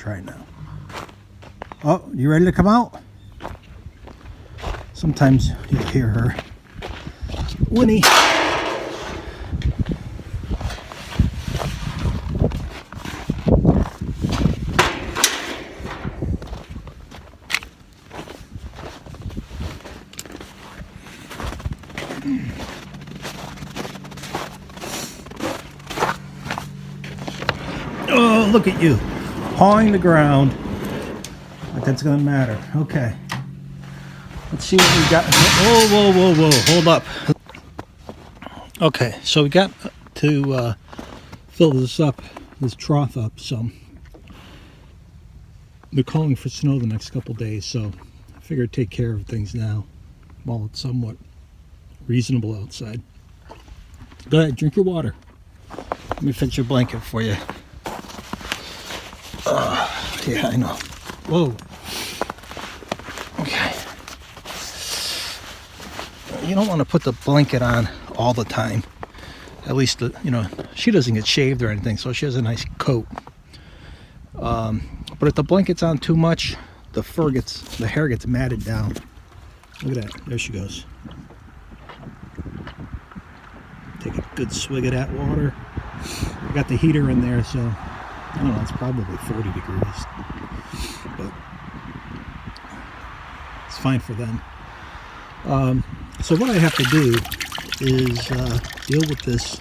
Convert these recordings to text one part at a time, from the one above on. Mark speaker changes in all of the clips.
Speaker 1: try it now. Oh, you ready to come out? Sometimes you hear her. Winnie. Oh, look at you, pawing the ground. But that's gonna matter. Okay. Let's see what we got. Whoa, whoa, whoa, whoa, hold up. Okay, so we got to fill this up, this trough up some. They're calling for snow the next couple days, so I figured take care of things now while it's somewhat reasonable outside. Go ahead, drink your water. Let me fix your blanket for you. Yeah, I know. Whoa. Okay. You don't want to put the blanket on all the time. At least, you know, she doesn't get shaved or anything, so she has a nice coat. But if the blanket's on too much, the hair gets matted down. Look at that. There she goes. Take a good swig of that water. I got the heater in there, so I don't know, it's probably 40 degrees. But it's fine for them. So what I have to do is deal with this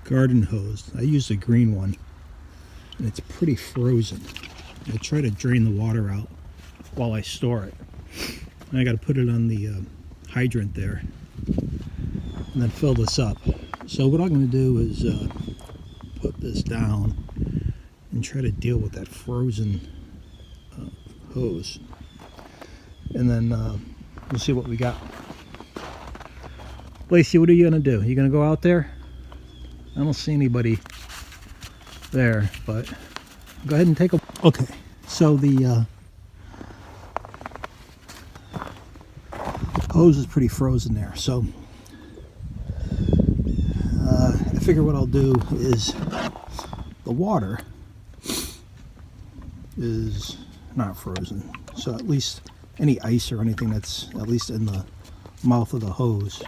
Speaker 1: garden hose. I use the green one, and it's pretty frozen. I try to drain the water out while I store it. And I got to put it on the hydrant there, and then fill this up. So what I'm going to do is put this down and try to deal with that frozen hose, and then we'll see what we got. Lacey, what are you gonna do? You gonna go out there? I don't see anybody there, but go ahead and take a... Okay, so the hose is pretty frozen there, so I figure what I'll do is the water is not frozen, so at least any ice or anything that's at least in the mouth of the hose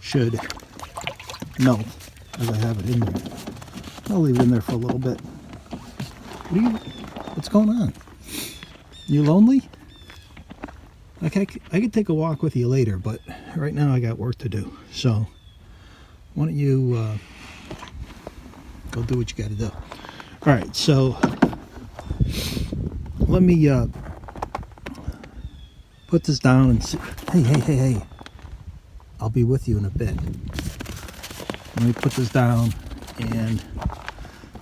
Speaker 1: should melt as I have it in there. I'll leave it in there for a little bit. What's going on? You lonely? I could take a walk with you later, but right now I got work to do. So why don't you go do what you got to do. All right, so let me put this down and see. Hey. I'll be with you in a bit. Let me put this down and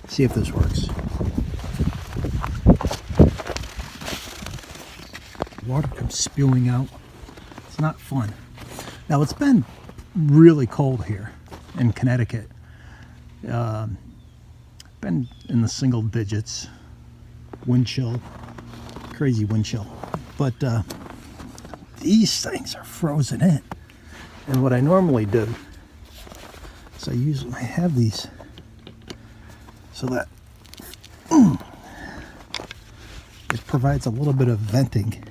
Speaker 1: see if this works. Water comes spewing out. It's not fun. Now, it's been really cold here in Connecticut. Been in the single digits. Wind chill. Crazy wind chill. But these things are frozen in. And what I normally do is I have these so that it provides a little bit of venting,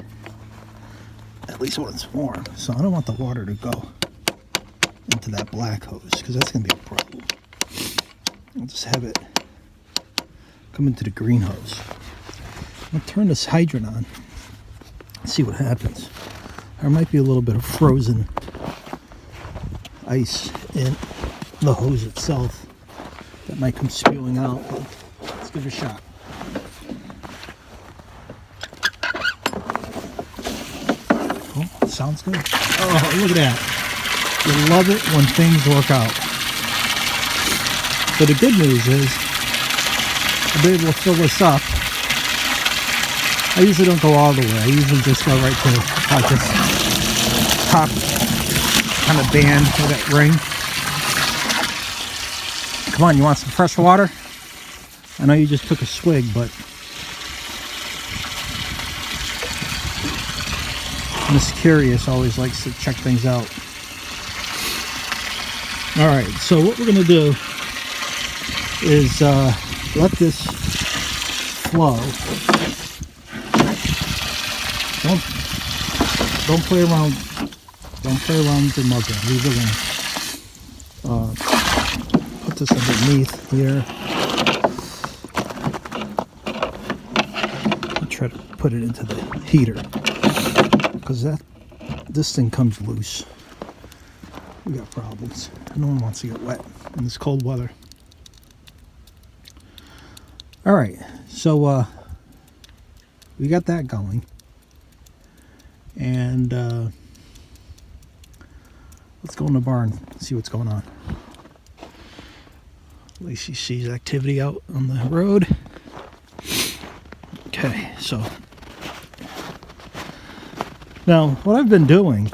Speaker 1: at least when it's warm. So I don't want the water to go into that black hose, because that's going to be a problem. I'll just have it come into the green hose. I'm going to turn this hydrant on and see what happens. There might be a little bit of frozen ice in the hose itself that might come spewing out, but let's give it a shot. Oh, it sounds good. Oh, look at that. You love it when things work out. So the good news is I'll be able to fill this up. I usually don't go all the way. I usually just go right to like this top kind of band with that ring. Come on, you want some fresh water? I know you just took a swig, but Miss Curious always likes to check things out. Alright, so what we're going to do is let this flow. Don't play around. Don't play around with your muslin. Leave it alone. Put this underneath here. I'll try to put it into the heater because this thing comes loose. We got problems. No one wants to get wet in this cold weather. All right, so we got that going, and let's go in the barn and see what's going on. Lacey sees activity out on the road. Okay, so now what I've been doing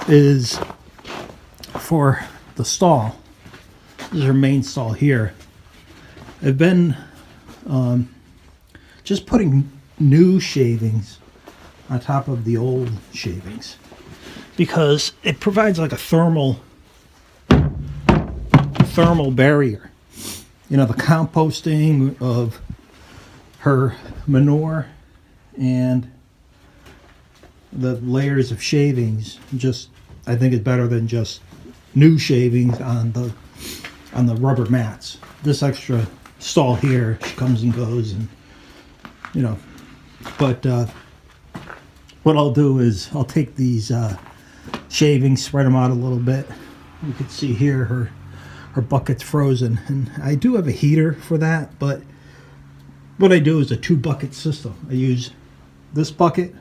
Speaker 1: is for the stall, this is her main stall here, I've been just putting new shavings on top of the old shavings because it provides like a thermal barrier. You know, the composting of her manure and the layers of shavings, just I think it's better than just new shavings on the rubber mats. This extra stall here, she comes and goes, and you know, but what I'll do is I'll take these shavings, spread them out a little bit. You can see here her bucket's frozen, and I do have a heater for that, but what I do is a 2-bucket system. I use this bucket,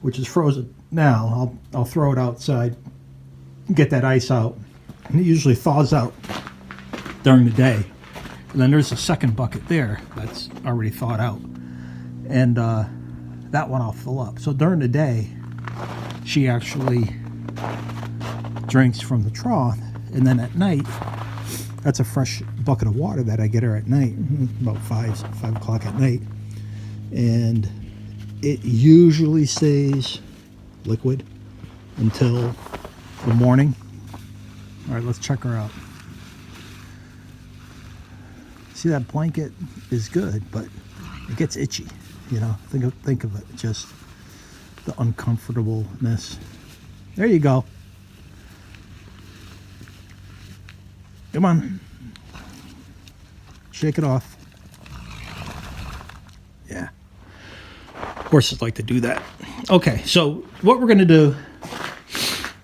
Speaker 1: which is frozen now. I'll throw it outside, get that ice out, and it usually thaws out during the day. And then there's a second bucket there that's already thawed out, and that one I'll fill up. So during the day, she actually drinks from the trough, and then at night, that's a fresh bucket of water that I get her at night, about 5 o'clock at night, and it usually stays liquid until the morning. All right, let's check her out. See, that blanket is good, but it gets itchy. You know, think of it, just the uncomfortableness. There you go. Come on. Shake it off. Yeah. Horses like to do that. Okay, so what we're going to do,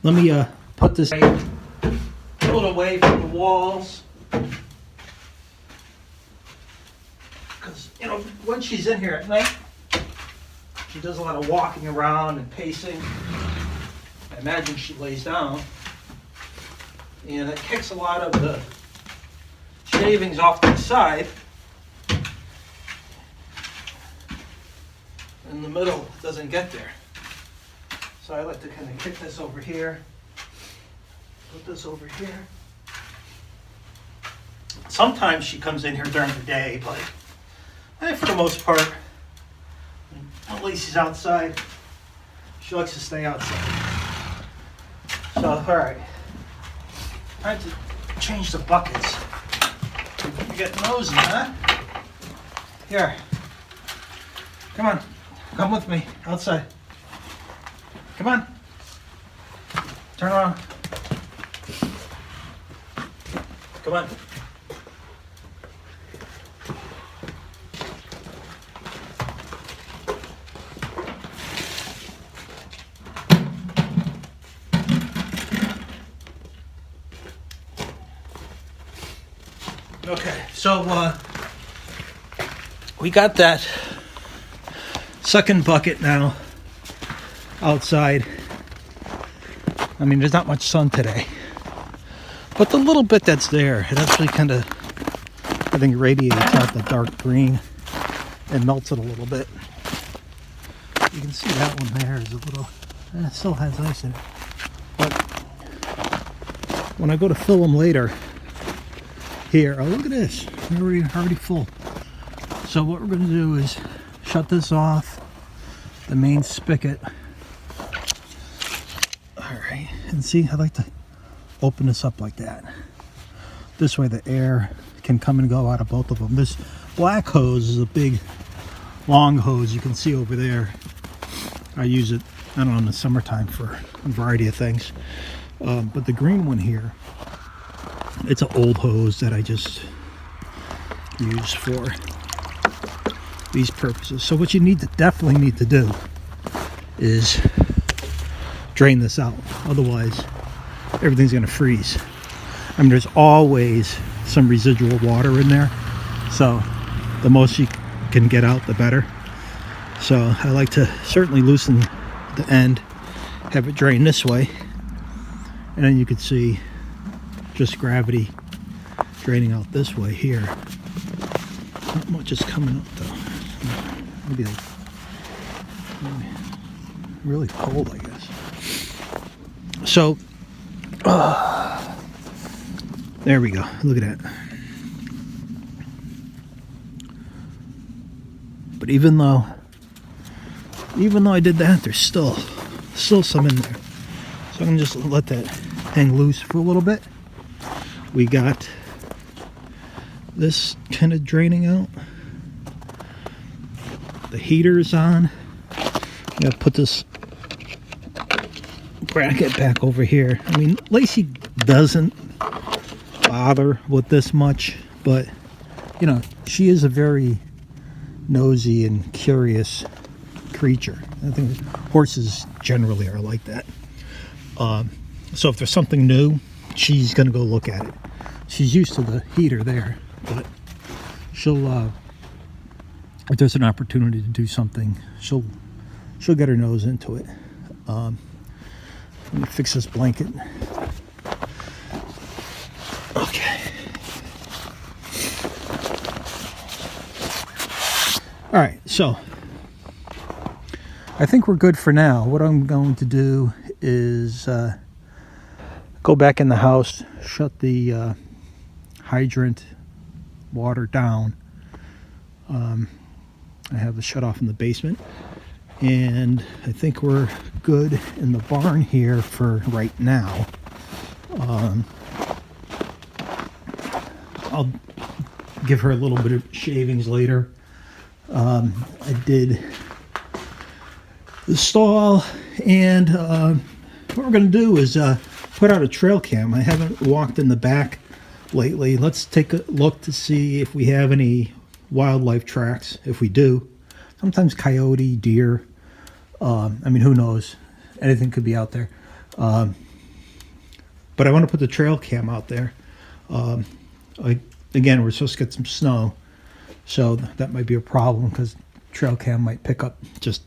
Speaker 1: let me put this pull it away from the walls. Because, you know, when she's in here at night, she does a lot of walking around and pacing. I imagine she lays down. And it kicks a lot of the shavings off to the side. In the middle, it doesn't get there. So I like to kind of kick this over here. Put this over here. Sometimes she comes in here during the day, but for the most part, when Lacey's outside, she likes to stay outside. So, all right. Time to change the buckets. You're getting those in, huh? Here. Come on. Come with me. Outside. Come on. Turn around. Come on. Okay, so we got that second bucket now outside. I mean, there's not much sun today, but the little bit that's there, it actually kind of, I think, radiates out the dark green and melts it a little bit. You can see that one there is a little, it still has ice in it. But when I go to fill them later, here, oh, look at this, they're already full. So what we're going to do is shut this off, the main spigot. All right, and see, I like to open this up like that. This way the air can come and go out of both of them. This black hose is a big long hose you can see over there. I use it, I don't know, in the summertime for a variety of things. But the green one here, it's an old hose that I just use for these purposes. So what you definitely need to do is drain this out. Otherwise, everything's going to freeze. I mean, there's always some residual water in there. So the most you can get out, the better. So I like to certainly loosen the end, have it drain this way. And then you can see just gravity draining out this way here. Not much is coming up though. Maybe really cold, I guess. So, there we go. Look at that. But even though I did that, there's still some in there. So I'm gonna just let that hang loose for a little bit. We got this kind of draining out. The heater is on. I'm gonna put this bracket back over here. I mean, Lacey doesn't bother with this much, but you know, she is a very nosy and curious creature. I think horses generally are like that. So if there's something new, she's gonna go look at it. She's used to the heater there, but she'll if there's an opportunity to do something, she'll get her nose into it. Let me fix this blanket. Okay. All right, so I think we're good for now. What I'm going to do is go back in the house, shut the hydrant water down. I have the shut off in the basement, and I think we're good in the barn here for right now. I'll give her a little bit of shavings later. I did the stall, and what we're going to do is put out a trail cam. I haven't walked in the back lately. Let's take a look to see if we have any wildlife tracks. If we do, sometimes coyote, deer, I mean, who knows, anything could be out there. But I want to put the trail cam out there. Again, we're supposed to get some snow, so that might be a problem because trail cam might pick up just